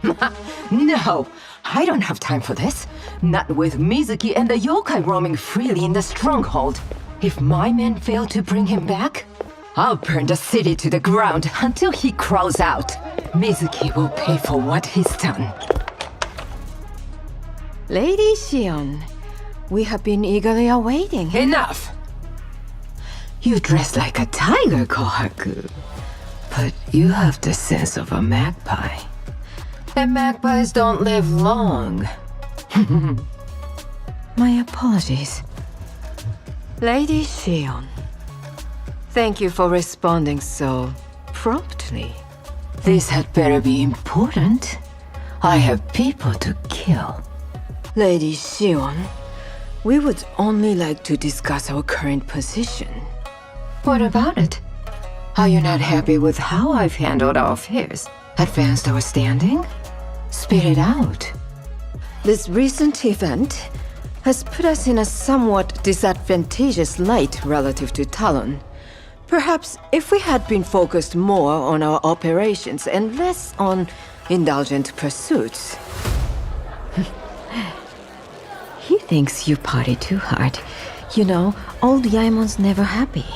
No, I don't have time for this. Not with Mizuki and the yokai roaming freely in the stronghold. If my men fail to bring him back, I'll burn the city to the ground until he crawls out. Mizuki will pay for what he's done. Lady Shion, we have been eagerly awaiting. Enough! You dress like a tiger, Kohaku. But you have the sense of a magpie. And magpies don't live long. My apologies. Lady Shion, thank you for responding so promptly. This had better be important. I have people to kill. Lady Shion, we would only like to discuss our current position. What about it? Are you not happy with how I've handled our affairs? Advanced our standing? Spit it out. This recent event has put us in a somewhat disadvantageous light relative to Talon. Perhaps if we had been focused more on our operations and less on indulgent pursuits. He thinks you party too hard. You know, old Yaimon's never happy.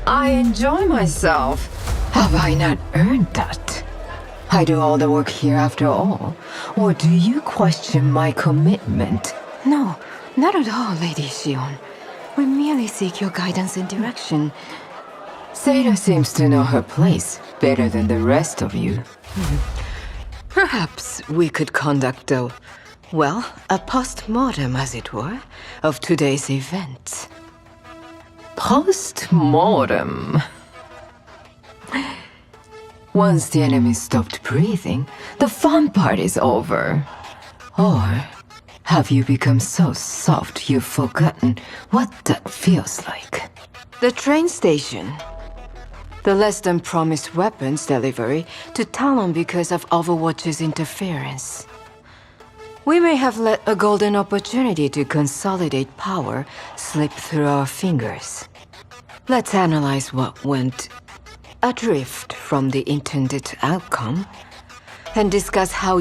I enjoy myself. Have I not earned that? I do all the work here after all. Or do you question my commitment? No, not at all, Lady Shion. We merely seek your guidance and direction. Seda seems to know her place better than the rest of you. Perhaps we could conduct a post-mortem, as it were, of today's events. Post-mortem. Once the enemy stopped breathing, the fun part is over. Or have you become so soft you've forgotten what that feels like? The train station. The less-than-promised weapons delivery to Talon because of Overwatch's interference. We may have let a golden opportunity to consolidate power slip through our fingers. Let's analyze what went adrift from the intended outcome and discuss how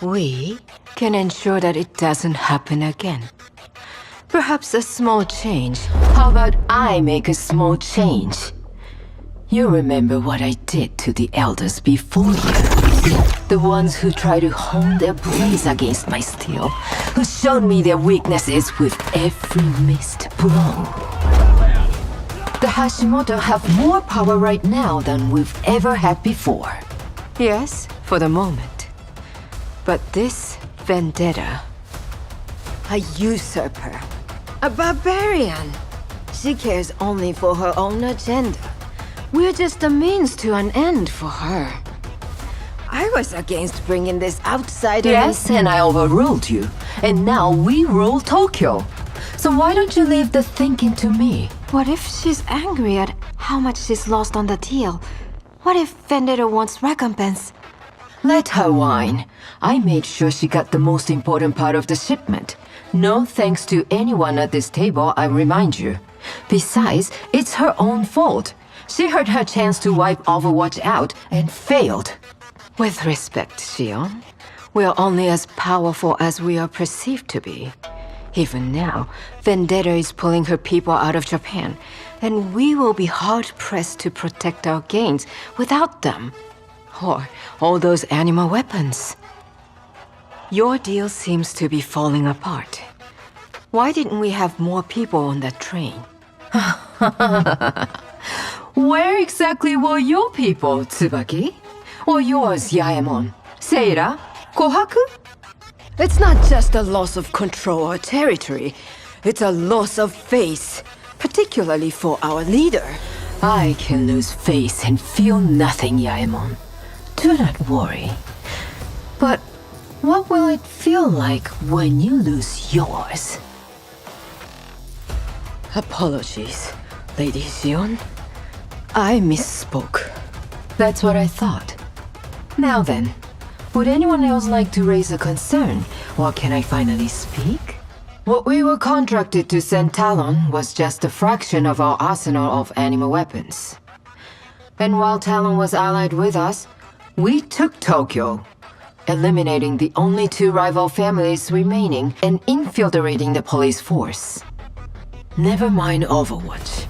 we can ensure that it doesn't happen again. Perhaps a small change. How about I make a small change? You remember what I did to the elders before you? The ones who try to hone their blades against my steel, who showed me their weaknesses with every missed blow. The Hashimoto have more power right now than we've ever had before. Yes, for the moment. But this vendetta, a usurper, a barbarian, she cares only for her own agenda. We're just a means to an end for her. I was against bringing this outsider. Yes, and I overruled you. And now we rule Tokyo. So why don't you leave the thinking to me? What if she's angry at how much she's lost on the deal? What if Vendetta wants recompense? Let her whine. I made sure she got the most important part of the shipment. No thanks to anyone at this table, I remind you. Besides, it's her own fault. She had her chance to wipe Overwatch out and failed. With respect, Shion, we are only as powerful as we are perceived to be. Even now, Vendetta is pulling her people out of Japan, and we will be hard-pressed to protect our gains without them. Or all those animal weapons. Your deal seems to be falling apart. Why didn't we have more people on that train? Where exactly were your people, Tsubaki? Or yours, Yaemon? Seira? Kohaku? It's not just a loss of control or territory. It's a loss of face, particularly for our leader. I can lose face and feel nothing, Yaemon. Do not worry. But what will it feel like when you lose yours? Apologies, Lady Shion. I misspoke. That's what I thought. Now then, would anyone else like to raise a concern, or can I finally speak? What we were contracted to send Talon was just a fraction of our arsenal of animal weapons. And while Talon was allied with us, we took Tokyo, eliminating the only two rival families remaining and infiltrating the police force. Never mind Overwatch.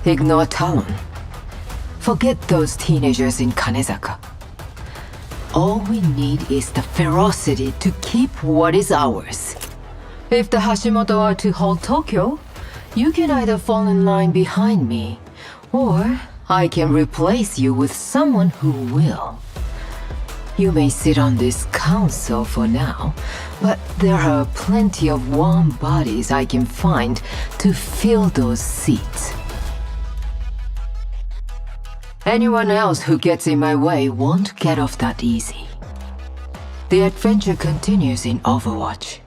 Ignore Talon. Forget those teenagers in Kanezaka. All we need is the ferocity to keep what is ours. If the Hashimoto are to hold Tokyo, you can either fall in line behind me, or I can replace you with someone who will. You may sit on this council for now, but there are plenty of warm bodies I can find to fill those seats. Anyone else who gets in my way won't get off that easy. The adventure continues in Overwatch.